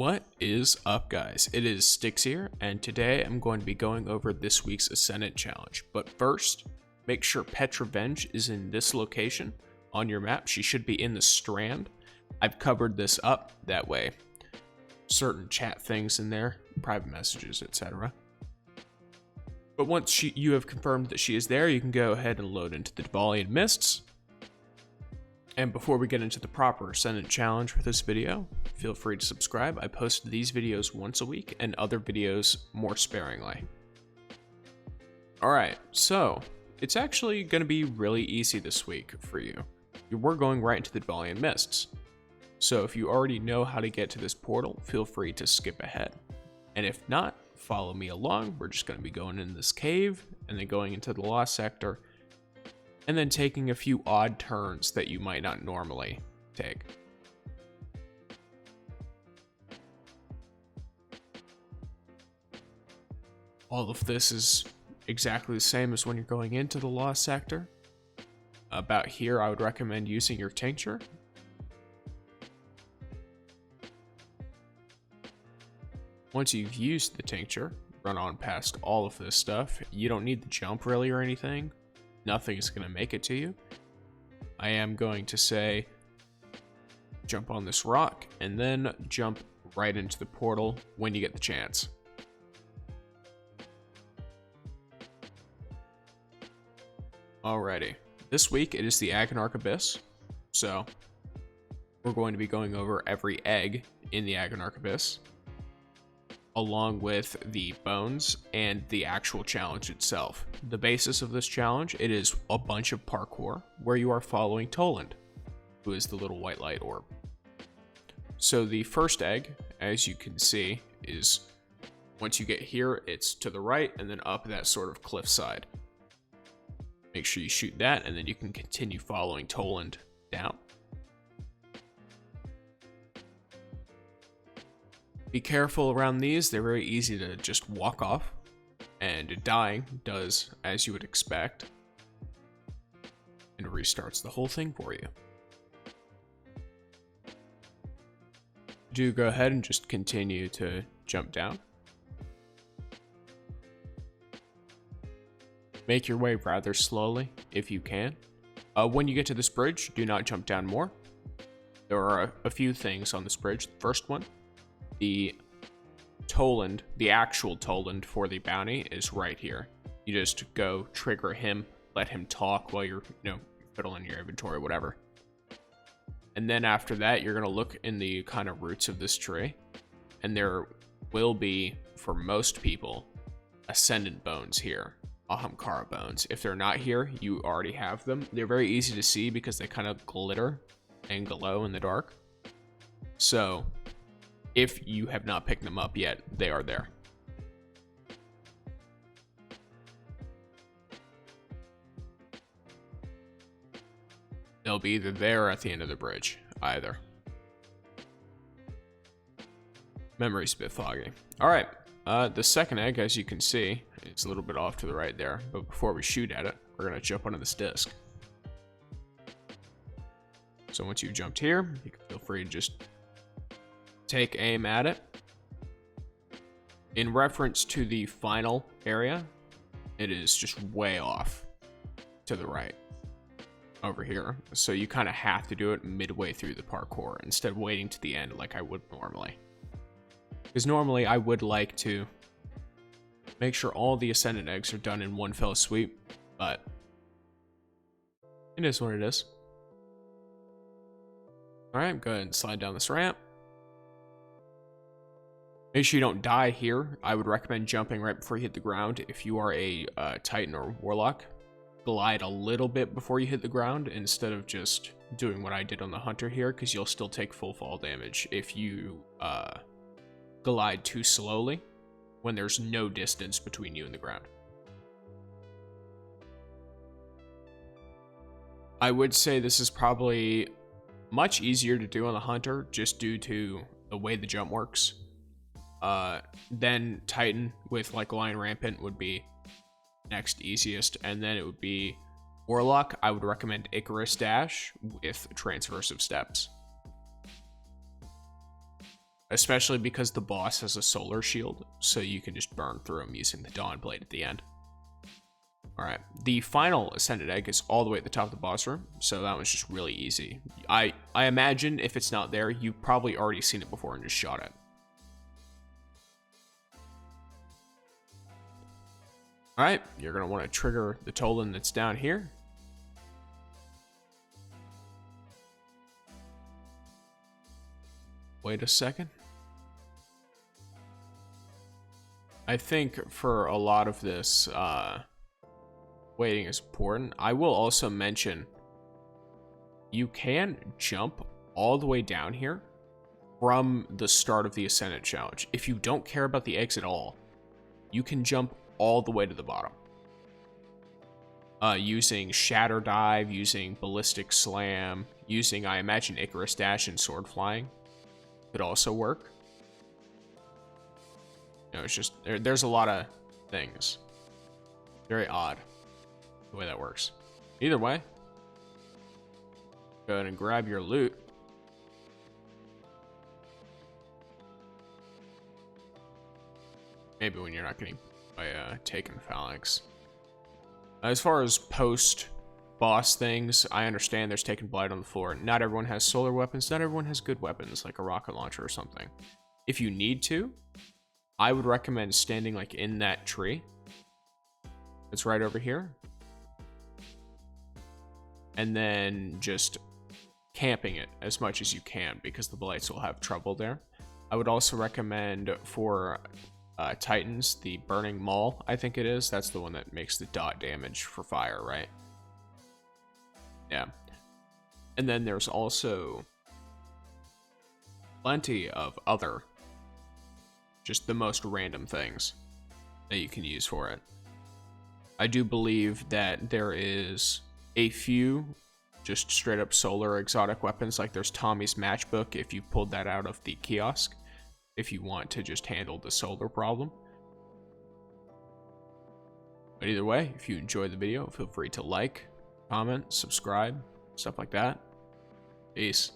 What is up, guys? It is Styx here, and today I'm going to be going over this week's Ascendant challenge. But first, make sure Fatebringer is in this location on your map. She should be in the Strand. I've covered this up that way. Certain chat things in there, private messages, etc. But once you have confirmed that she is there, you can go ahead and load into the Dvalian Mists. And before we get into the proper Ascendant challenge for this video, feel free to subscribe. I post these videos once a week and other videos more sparingly. Alright, so it's actually going to be really easy this week for you. We're going right into the Dvalian Mists. So if you already know how to get to this portal, feel free to skip ahead. And if not, follow me along. We're just going to be going in this cave and then going into the Lost Sector, and then taking a few odd turns that you might not normally take. All of this is exactly the same as when you're going into the Lost Sector. About here, I would recommend using your tincture. Once you've used the tincture, run on past all of this stuff. You don't need the jump really or anything. Nothing is going to make it to you. I am going to say jump on this rock and then jump right into the portal when you get the chance. Alrighty, this week it is the Agonarch Abyss, so we're going to be going over every egg in the Agonarch Abyss, along with the bones and the actual challenge itself. The basis of this challenge, it is a bunch of parkour where you are following Toland, who is the little white light orb. So the first egg, as you can see, is once you get here, it's to the right and then up that sort of cliffside. Make sure you shoot that and then you can continue following Toland down. Be careful around these, they're very easy to just walk off, and dying does as you would expect, and restarts the whole thing for you. Do go ahead and just continue to jump down. Make your way rather slowly if you can. When you get to this bridge, do not jump down more. There are a few things on this bridge. The first one, the Toland, the actual Toland for the bounty is right here. You just go trigger him, let him talk while you're, fiddling your inventory, whatever. And then after that, you're going to look in the kind of roots of this tree, and there will be, for most people, Ascendant bones here, Ahamkara bones. If they're not here, you already have them. They're very easy to see because they kind of glitter and glow in the dark. So if you have not picked them up yet, they are there. They'll be either there or at the end of the bridge, either. Memory's a bit foggy. Alright, the second egg, as you can see, it's a little bit off to the right there, but before we shoot at it, we're going to jump onto this disc. So once you've jumped here, you can feel free to just take aim at it. In reference to the final area, it is just way off to the right over here. So you kind of have to do it midway through the parkour instead of waiting to the end like I would normally. Because normally I would like to make sure all the Ascendant eggs are done in one fell swoop, but it is what it is. Alright, go ahead and slide down this ramp. Make sure you don't die here. I would recommend jumping right before you hit the ground. If you are a Titan or Warlock, glide a little bit before you hit the ground instead of just doing what I did on the Hunter here, because you'll still take full fall damage if you glide too slowly when there's no distance between you and the ground. I would say this is probably much easier to do on the Hunter just due to the way the jump works. Then Titan with like Lion Rampant would be next easiest, and then it would be Warlock. I would recommend Icarus Dash with Transversive Steps. especially because the boss has a solar shield, so you can just burn through him using the Dawn Blade at the end. Alright, the final Ascended Egg is all the way at the top of the boss room, so that one's just really easy. I imagine if it's not there, you've probably already seen it before and just shot it. Alright, you're going to want to trigger the Tolan that's down here. Wait a second. I think for a lot of this, waiting is important. I will also mention, you can jump all the way down here from the start of the Ascendant challenge. If you don't care about the eggs at all, you can jump all the way to the bottom. Using Shatter Dive, using Ballistic Slam, using, I imagine, Icarus Dash and Sword Flying could also work. You know, it's just, there's a lot of things. Very odd the way that works. Either way, go ahead and grab your loot. Maybe when you're not getting by taken phalanx. As far as post-boss things, I understand there's taken blight on the floor. Not everyone has solar weapons. Not everyone has good weapons, like a rocket launcher or something. If you need to, I would recommend standing like in that tree. It's right over here. And then just camping it as much as you can, because the blights will have trouble there. I would also recommend for Titans, the Burning Maul, I think it is. That's the one that makes the dot damage for fire, right? Yeah. And then there's also plenty of other, just the most random things that you can use for it. I do believe that there is a few just straight up solar exotic weapons, like there's Tommy's Matchbook if you pulled that out of the kiosk, if you want to just handle the solar problem. But either way, if you enjoyed the video, feel free to like, comment, subscribe, stuff like that. Peace.